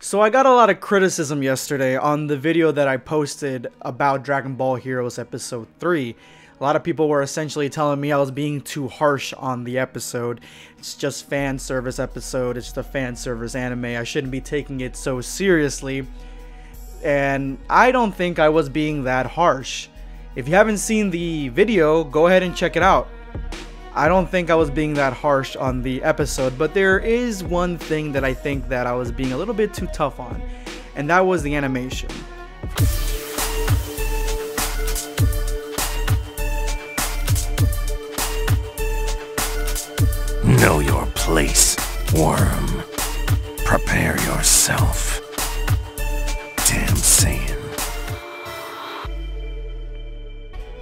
So I got a lot of criticism yesterday on the video that I posted about Dragon Ball Heroes Episode 3. A lot of people were essentially telling me I was being too harsh on the episode. It's just fan service episode, it's the fan service anime, I shouldn't be taking it so seriously. And I don't think I was being that harsh. If you haven't seen the video, go ahead and check it out. I don't think I was being that harsh on the episode, but there is one thing that I think that I was being a little bit too tough on, and that was the animation. Know your place, worm. Prepare yourself. Damn Saiyan.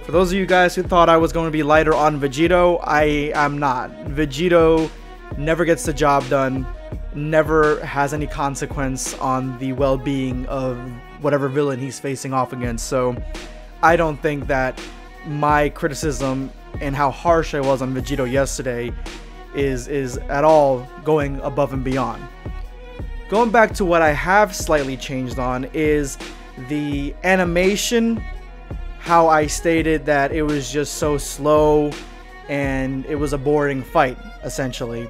For those of you guys who thought I was going to be lighter on Vegito, I am not. Vegito never gets the job done, never has any consequence on the well-being of whatever villain he's facing off against. So I don't think that my criticism and how harsh I was on Vegito yesterday is at all going above and beyond. Going back to what I have slightly changed on is the animation. How I stated that it was just so slow and it was a boring fight, essentially.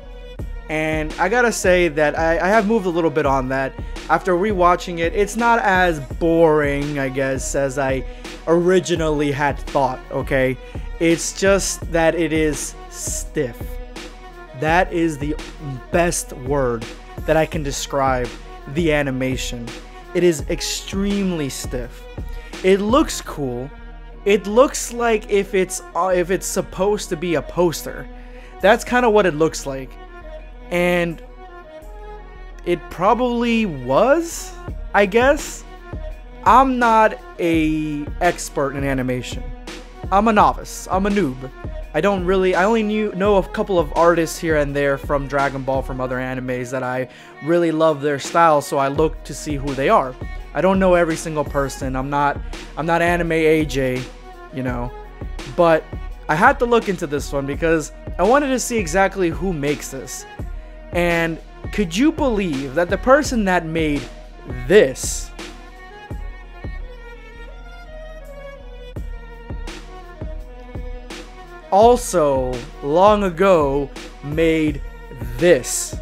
And I gotta say that I have moved a little bit on that. After rewatching it, it's not as boring, I guess, as I originally had thought, okay? It's just that it is stiff. That is the best word that I can describe the animation. It is extremely stiff. It looks cool. It looks like if it's supposed to be a poster. That's kind of what it looks like. And it probably was, I guess. I'm not an expert in animation. I'm a novice. I'm a noob. I only know a couple of artists here and there from Dragon Ball, from other animes that I really love their style, so I look to see who they are. I don't know every single person. I'm not AnimeAjay, you know. But I had to look into this one because I wanted to see exactly who makes this. And could you believe that the person that made this also long ago made this?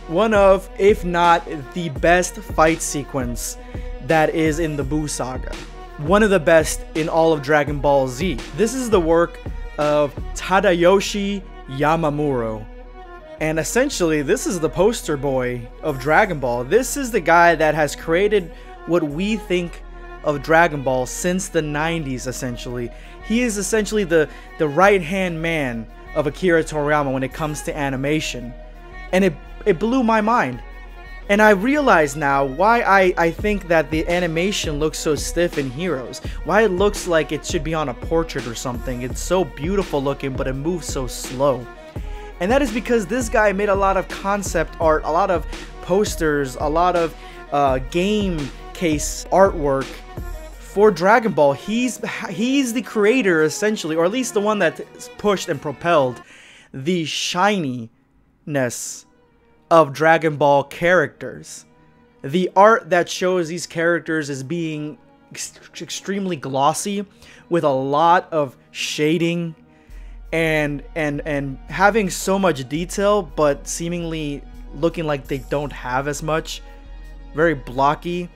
One of, if not the best fight sequence that is in the Buu Saga. One of the best in all of Dragon Ball Z. This is the work of Tadayoshi Yamamuro. And essentially, this is the poster boy of Dragon Ball. This is the guy that has created what we think of Dragon Ball since the 90s, essentially. He is essentially the right-hand man of Akira Toriyama when it comes to animation. And it blew my mind. And I realize now why I think that the animation looks so stiff in Heroes. Why it looks like it should be on a portrait or something. It's so beautiful looking, but it moves so slow. And that is because this guy made a lot of concept art, a lot of posters, a lot of game case artwork for Dragon Ball. He's the creator, essentially, or at least the one that pushed and propelled the shininess of Dragon Ball characters. The art that shows these characters as being extremely glossy with a lot of shading and having so much detail, but seemingly looking like they don't have as much. Very blocky,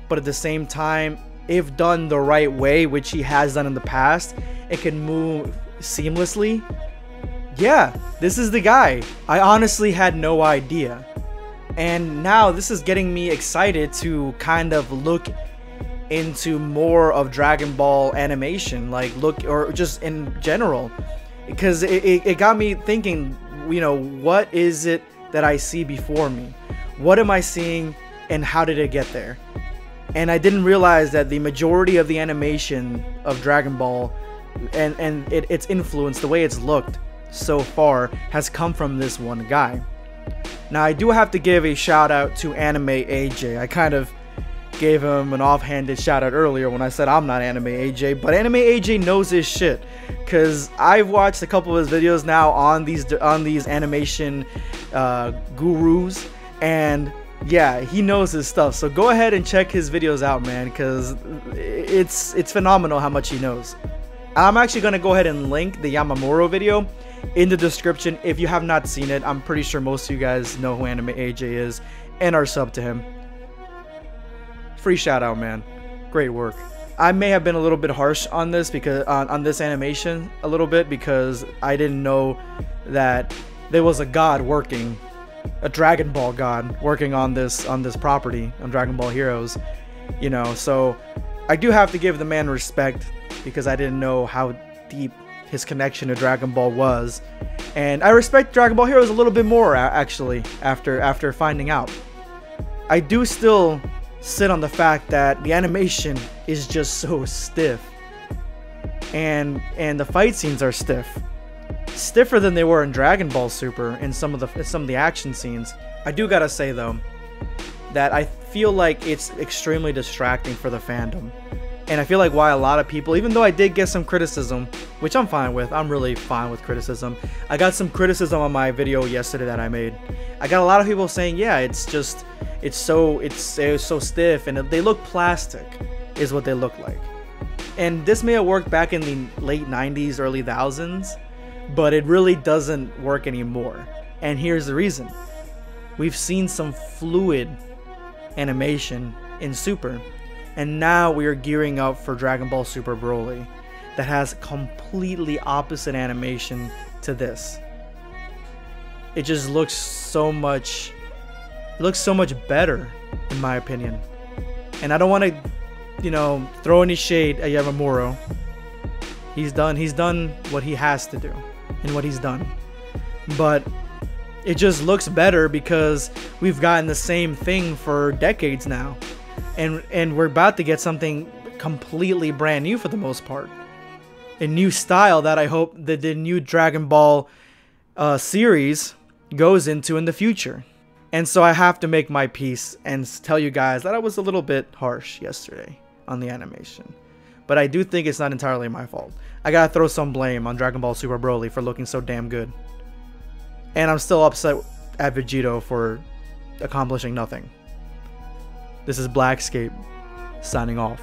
but at the same time, if done the right way, which he has done in the past, it can move seamlessly. Yeah, this is the guy. I honestly had no idea. And now this is getting me excited to kind of look into more of Dragon Ball animation, or just in general. Because it got me thinking, you know, what is it that I see before me? What am I seeing and how did it get there? And I didn't realize that the majority of the animation of Dragon Ball and its influence, the way it's looked so far, has come from this one guy. Now I do have to give a shout out to AnimeAjay. I kind of gave him an offhanded shout out earlier when I said I'm not AnimeAjay, but AnimeAjay knows his shit. because I've watched a couple of his videos now on these animation gurus, and yeah, he knows his stuff. So go ahead and check his videos out, man, because it's phenomenal how much he knows. I'm actually gonna go ahead and link the Yamamuro video in the description if you have not seen it. I'm pretty sure most of you guys know who AnimeAjay is and are sub to him. Free shout out, man. Great work. I may have been a little bit harsh on this because on this animation a little bit, because I didn't know that there was a god working, a Dragon Ball god working on this property on Dragon Ball Heroes, you know. So I do have to give the man respect, because I didn't know how deep his connection to Dragon Ball was, and I respect Dragon Ball Heroes a little bit more actually after finding out. I do still sit on the fact that the animation is just so stiff, and the fight scenes are stiffer than they were in Dragon Ball Super in some of the action scenes. I do gotta say though that I feel like it's extremely distracting for the fandom, and I feel like why a lot of people, even though I did get some criticism, which I'm fine with, I'm really fine with criticism. I got some criticism on my video yesterday that I made. I got a lot of people saying, yeah, it's so stiff and they look plastic, is what they look like. And this may have worked back in the late 90s, early thousands, but it really doesn't work anymore. And here's the reason. We've seen some fluid animation in Super, and now we are gearing up for Dragon Ball Super Broly that has completely opposite animation to this. It just looks so much better, in my opinion. And I don't want to, you know, throw any shade at Yamamuro. He's done what he has to do and what he's done. But it just looks better because we've gotten the same thing for decades now. And we're about to get something completely brand new for the most part. A new style that I hope that the new Dragon Ball series goes into in the future. And so I have to make my peace and tell you guys that I was a little bit harsh yesterday on the animation. But I do think it's not entirely my fault. I gotta throw some blame on Dragon Ball Super Broly for looking so damn good. And I'm still upset at Vegito for accomplishing nothing. This is Blackscape, signing off.